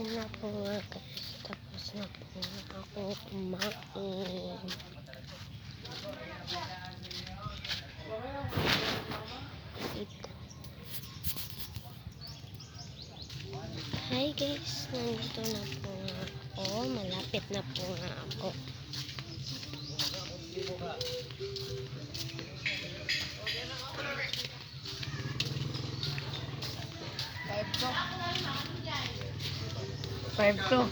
Yun na po nga guys. Tapos na po ako kumain. Hi guys. Nandito na po nga ako. Malapit na po nga ako. Five to.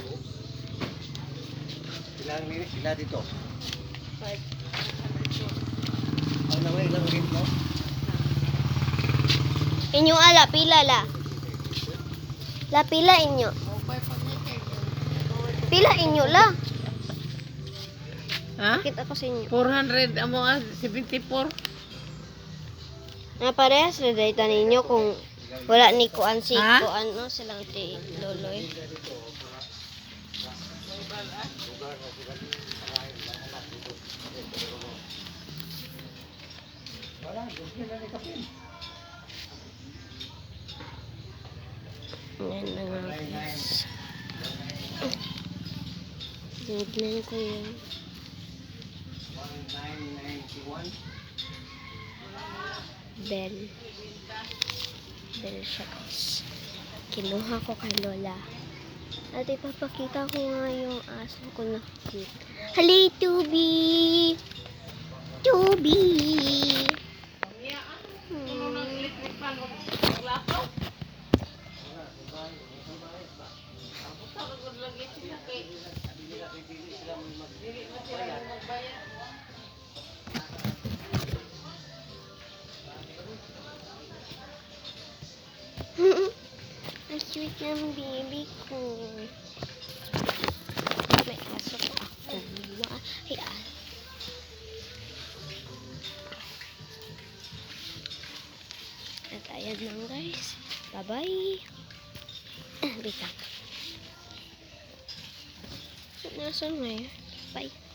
Ilang minutes sila dito? 5. Ang naway, ilang minutes mo? Inyo ala, pila la. La pila inyo. Pila inyo la. Ha? Kita ko sa inyo. 400 amo 74. Na parehas na data ninyo kung wala ni kuan si Ha? kuan no silang ti loloy. Wala, gusto nila ni Kapin. Yan na nga guys. Tignan ko yun. 1991. Bell. Bell siya guys. Kinuha ko kay Lola. At ipapakita ko nga yung aso ko na cute. Halay, Tubi! Tubi! Ang sweet ng baby ko. May aso ko ako. Ay, At ayan lang guys. Bye-bye. Wait lang. Nasaan ngayon? Bye.